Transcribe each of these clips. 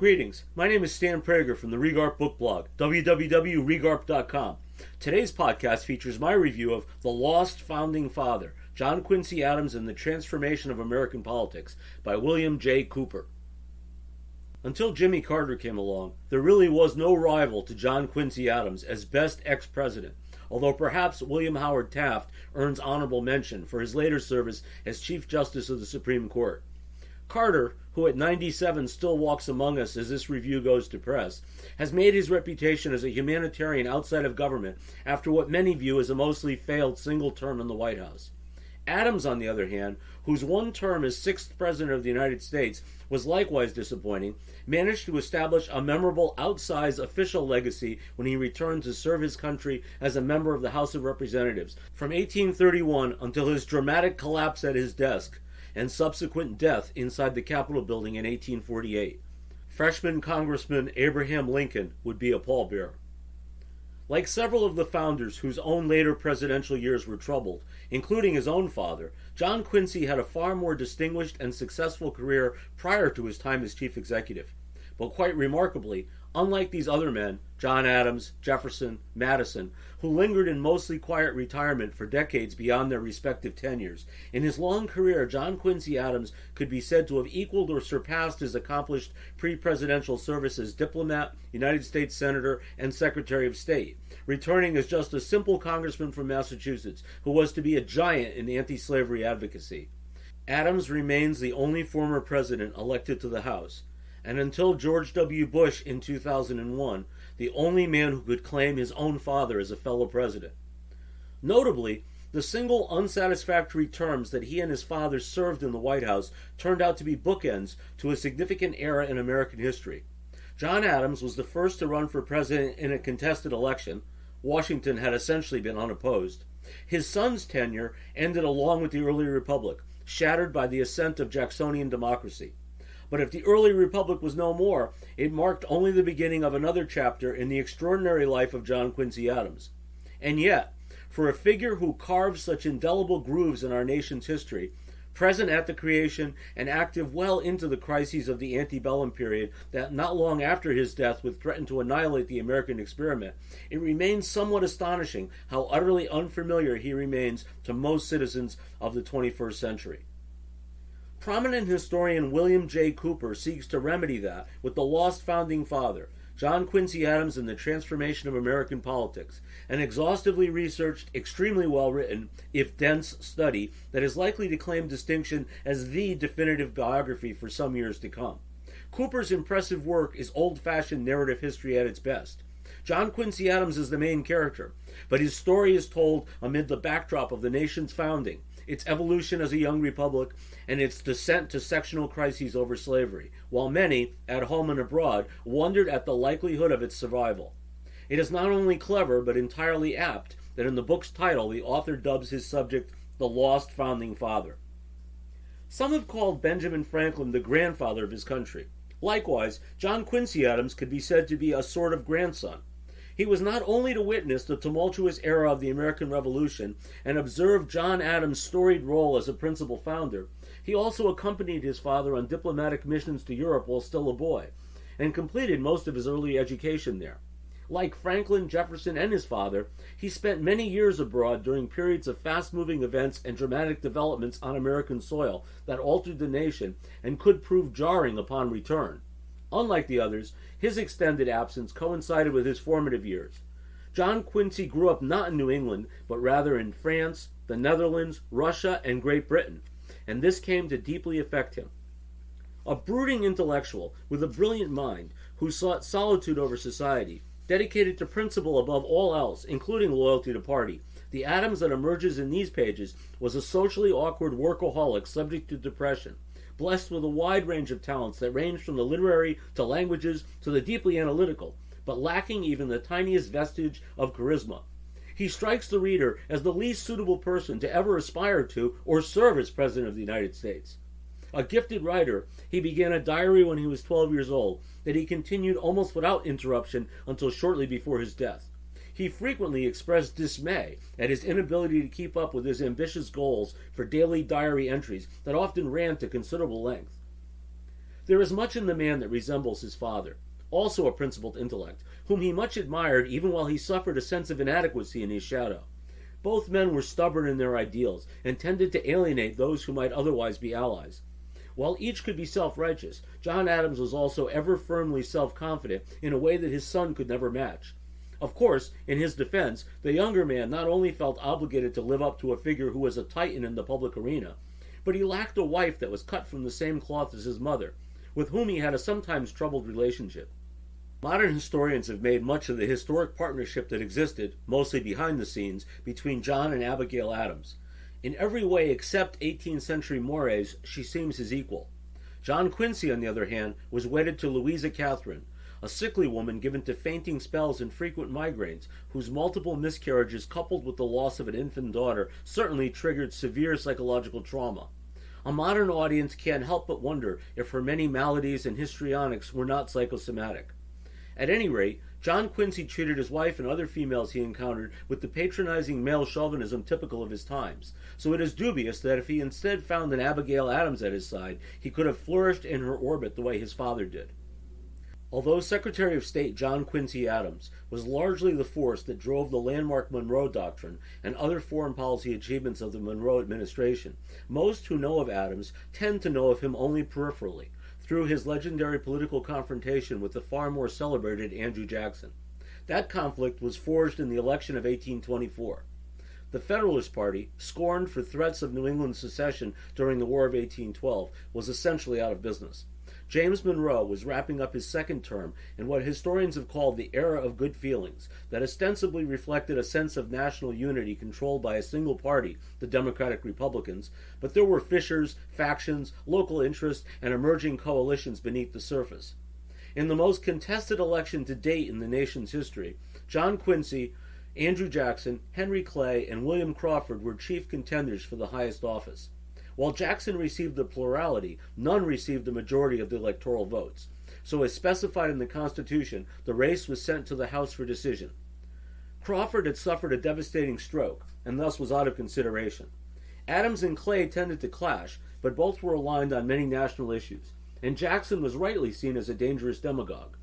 Greetings, my name is Stan Prager from the Regarp book blog, www.regarp.com. Today's podcast features my review of The Lost Founding Father, John Quincy Adams and the Transformation of American Politics by William J. Cooper. Until Jimmy Carter came along, there really was no rival to John Quincy Adams as best ex-president, although perhaps William Howard Taft earns honorable mention for his later service as Chief Justice of the Supreme Court. Carter, who at 97 still walks among us as this review goes to press, has made his reputation as a humanitarian outside of government after what many view as a mostly failed single term in the White House. Adams, on the other hand, whose one term as sixth President of the United States was likewise disappointing, managed to establish a memorable outsized official legacy when he returned to serve his country as a member of the House of Representatives from 1831 until his dramatic collapse at his desk and subsequent death inside the Capitol building in 1848. Freshman Congressman Abraham Lincoln would be a pallbearer. Like several of the founders whose own later presidential years were troubled, including his own father, John Quincy had a far more distinguished and successful career prior to his time as chief executive. But quite remarkably, unlike these other men, John Adams, Jefferson, Madison, who lingered in mostly quiet retirement for decades beyond their respective tenures, in his long career, John Quincy Adams could be said to have equaled or surpassed his accomplished pre-presidential service as diplomat, United States Senator, and Secretary of State, returning as just a simple congressman from Massachusetts who was to be a giant in anti-slavery advocacy. Adams remains the only former president elected to the House, and until George W. Bush in 2001, the only man who could claim his own father as a fellow president. Notably, the single unsatisfactory terms that he and his father served in the White House turned out to be bookends to a significant era in American history. John Adams was the first to run for president in a contested election. Washington had essentially been unopposed. His son's tenure ended along with the early republic, shattered by the ascent of Jacksonian democracy. But if the early republic was no more, it marked only the beginning of another chapter in the extraordinary life of John Quincy Adams. And yet, for a figure who carved such indelible grooves in our nation's history, present at the creation and active well into the crises of the antebellum period that not long after his death would threaten to annihilate the American experiment, it remains somewhat astonishing how utterly unfamiliar he remains to most citizens of the 21st century. Prominent historian William J. Cooper seeks to remedy that with The Lost Founding Father, John Quincy Adams and the Transformation of American Politics, an exhaustively researched, extremely well-written, if dense, study that is likely to claim distinction as the definitive biography for some years to come. Cooper's impressive work is old-fashioned narrative history at its best. John Quincy Adams is the main character, but his story is told amid the backdrop of the nation's founding, its evolution as a young republic, and its descent to sectional crises over slavery, while many, at home and abroad, wondered at the likelihood of its survival. It is not only clever, but entirely apt, that in the book's title the author dubs his subject The Lost Founding Father. Some have called Benjamin Franklin the grandfather of his country. Likewise, John Quincy Adams could be said to be a sort of grandson. He was not only to witness the tumultuous era of the American Revolution and observe John Adams' storied role as a principal founder, he also accompanied his father on diplomatic missions to Europe while still a boy, and completed most of his early education there. Like Franklin, Jefferson, and his father, he spent many years abroad during periods of fast-moving events and dramatic developments on American soil that altered the nation and could prove jarring upon return. Unlike the others, his extended absence coincided with his formative years. John Quincy grew up not in New England, but rather in France, the Netherlands, Russia, and Great Britain, and this came to deeply affect him. A brooding intellectual with a brilliant mind who sought solitude over society, dedicated to principle above all else, including loyalty to party, the Adams that emerges in these pages was a socially awkward workaholic subject to depression, blessed with a wide range of talents that ranged from the literary to languages to the deeply analytical, but lacking even the tiniest vestige of charisma. He strikes the reader as the least suitable person to ever aspire to or serve as President of the United States. A gifted writer, he began a diary when he was 12 years old that he continued almost without interruption until shortly before his death. He frequently expressed dismay at his inability to keep up with his ambitious goals for daily diary entries that often ran to considerable length. There is much in the man that resembles his father, also a principled intellect, whom he much admired even while he suffered a sense of inadequacy in his shadow. Both men were stubborn in their ideals and tended to alienate those who might otherwise be allies. While each could be self-righteous, John Adams was also ever firmly self-confident in a way that his son could never match. Of course, in his defense, the younger man not only felt obligated to live up to a figure who was a titan in the public arena, but he lacked a wife that was cut from the same cloth as his mother, with whom he had a sometimes troubled relationship. Modern historians have made much of the historic partnership that existed, mostly behind the scenes, between John and Abigail Adams. In every way except 18th century mores, she seems his equal. John Quincy, on the other hand, was wedded to Louisa Catherine, a sickly woman given to fainting spells and frequent migraines, whose multiple miscarriages coupled with the loss of an infant daughter certainly triggered severe psychological trauma. A modern audience can't help but wonder if her many maladies and histrionics were not psychosomatic. At any rate, John Quincy treated his wife and other females he encountered with the patronizing male chauvinism typical of his times, so it is dubious that if he instead found an Abigail Adams at his side, he could have flourished in her orbit the way his father did. Although Secretary of State John Quincy Adams was largely the force that drove the landmark Monroe Doctrine and other foreign policy achievements of the Monroe Administration, most who know of Adams tend to know of him only peripherally, through his legendary political confrontation with the far more celebrated Andrew Jackson. That conflict was forged in the election of 1824. The Federalist Party, scorned for threats of New England secession during the War of 1812, was essentially out of business. James Monroe was wrapping up his second term in what historians have called the era of good feelings, that ostensibly reflected a sense of national unity controlled by a single party, the Democratic Republicans, but there were fissures, factions, local interests, and emerging coalitions beneath the surface. In the most contested election to date in the nation's history, John Quincy, Andrew Jackson, Henry Clay, and William Crawford were chief contenders for the highest office. While Jackson received the plurality, none received the majority of the electoral votes. So as specified in the Constitution, the race was sent to the House for decision. Crawford had suffered a devastating stroke, and thus was out of consideration. Adams and Clay tended to clash, but both were aligned on many national issues, and Jackson was rightly seen as a dangerous demagogue.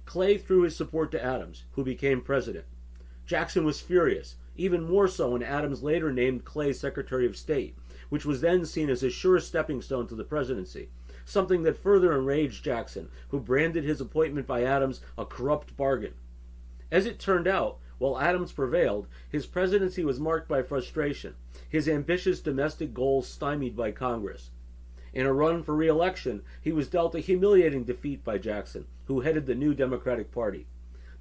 Clay threw his support to Adams, who became president. Jackson was furious, even more so when Adams later named Clay Secretary of State, which was then seen as a sure stepping stone to the presidency, something that further enraged Jackson, who branded his appointment by Adams a corrupt bargain. As it turned out, while Adams prevailed, his presidency was marked by frustration, his ambitious domestic goals stymied by Congress. In a run for re-election, he was dealt a humiliating defeat by Jackson, who headed the new Democratic Party.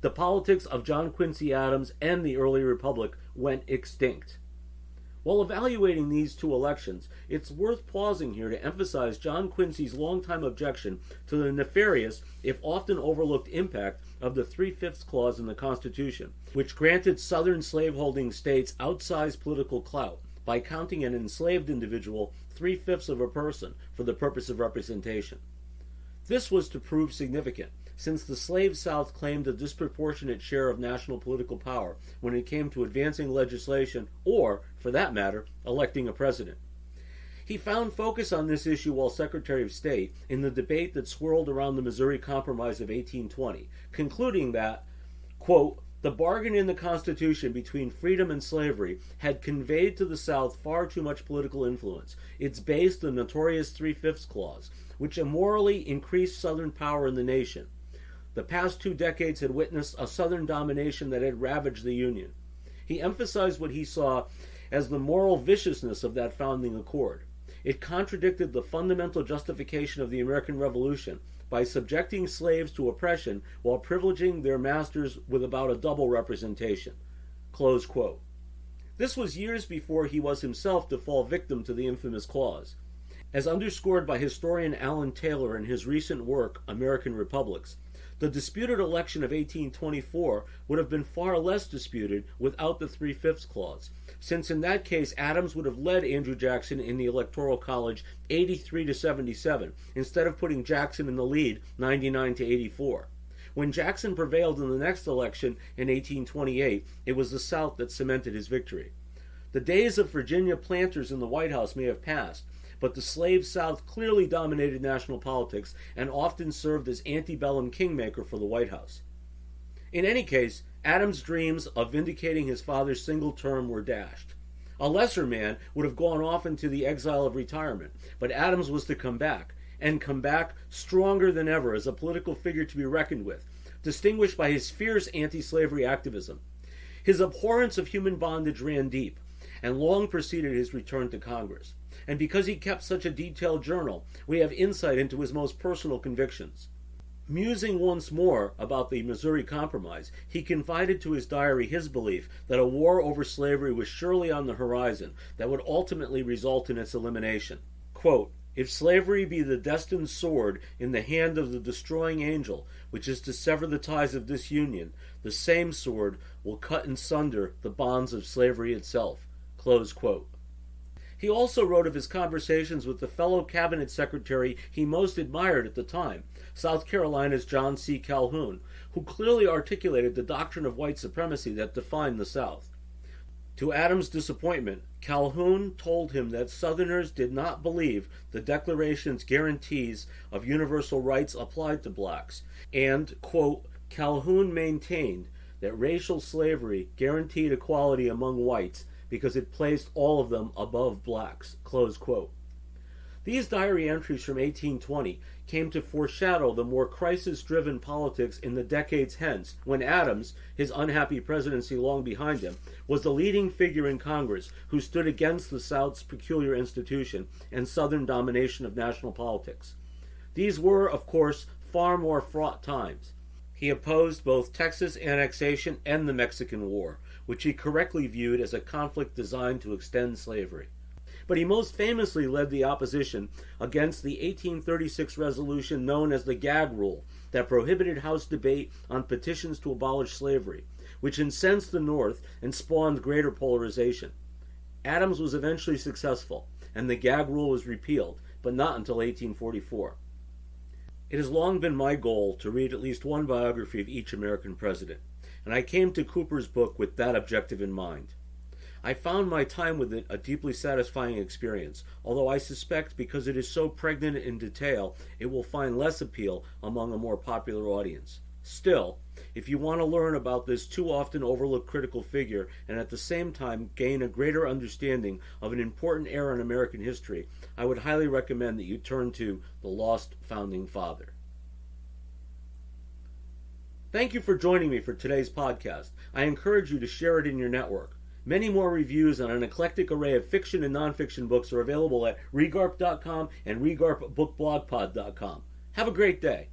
The politics of John Quincy Adams and the early republic went extinct. While evaluating these two elections, it's worth pausing here to emphasize John Quincy's longtime objection to the nefarious, if often overlooked, impact of the 3/5 clause in the Constitution, which granted Southern slaveholding states outsized political clout by counting an enslaved individual 3/5 of a person for the purpose of representation. This was to prove significant, since the slave South claimed a disproportionate share of national political power when it came to advancing legislation or, for that matter, electing a president. He found focus on this issue while Secretary of State in the debate that swirled around the Missouri Compromise of 1820, concluding that, quote, the bargain in the Constitution between freedom and slavery had conveyed to the South far too much political influence. It's based the notorious 3/5 clause, which immorally increased Southern power in the nation. The past 2 decades had witnessed a Southern domination that had ravaged the Union. He emphasized what he saw as the moral viciousness of that founding accord. It contradicted the fundamental justification of the American Revolution by subjecting slaves to oppression while privileging their masters with about a double representation. Close quote. This was years before he was himself to fall victim to the infamous clause. As underscored by historian Alan Taylor in his recent work, American Republics, the disputed election of 1824 would have been far less disputed without the 3/5 clause, since in that case Adams would have led Andrew Jackson in the Electoral College 83-77, instead of putting Jackson in the lead 99-84. When Jackson prevailed in the next election in 1828, it was the South that cemented his victory. The days of Virginia planters in the White House may have passed, but the slave South clearly dominated national politics and often served as antebellum kingmaker for the White House. In any case, Adams' dreams of vindicating his father's single term were dashed. A lesser man would have gone off into the exile of retirement, but Adams was to come back, and come back stronger than ever as a political figure to be reckoned with, distinguished by his fierce anti-slavery activism. His abhorrence of human bondage ran deep, and long preceded his return to Congress. And because he kept such a detailed journal, we have insight into his most personal convictions. Musing once more about the Missouri Compromise, he confided to his diary his belief that a war over slavery was surely on the horizon that would ultimately result in its elimination. Quote, "If slavery be the destined sword in the hand of the destroying angel, which is to sever the ties of this union, the same sword will cut in sunder the bonds of slavery itself." Close quote. He also wrote of his conversations with the fellow cabinet secretary he most admired at the time, South Carolina's John C. Calhoun, who clearly articulated the doctrine of white supremacy that defined the South. To Adams' disappointment, Calhoun told him that Southerners did not believe the Declaration's guarantees of universal rights applied to blacks, and, quote, Calhoun maintained that racial slavery guaranteed equality among whites because it placed all of them above blacks, close quote. These diary entries from 1820 came to foreshadow the more crisis-driven politics in the decades hence, when Adams, his unhappy presidency long behind him, was the leading figure in Congress who stood against the South's peculiar institution and Southern domination of national politics. These were, of course, far more fraught times. He opposed both Texas annexation and the Mexican War, which he correctly viewed as a conflict designed to extend slavery. But he most famously led the opposition against the 1836 resolution known as the Gag Rule that prohibited House debate on petitions to abolish slavery, which incensed the North and spawned greater polarization. Adams was eventually successful, and the Gag Rule was repealed, but not until 1844. It has long been my goal to read at least one biography of each American president, and I came to Cooper's book with that objective in mind. I found my time with it a deeply satisfying experience, although I suspect because it is so pregnant in detail, it will find less appeal among a more popular audience. Still, if you want to learn about this too often overlooked critical figure and at the same time gain a greater understanding of an important era in American history, I would highly recommend that you turn to The Lost Founding Father. Thank you for joining me for today's podcast. I encourage you to share it in your network. Many more reviews on an eclectic array of fiction and nonfiction books are available at Regarp.com and RegarpBookBlogPod.com. Have a great day.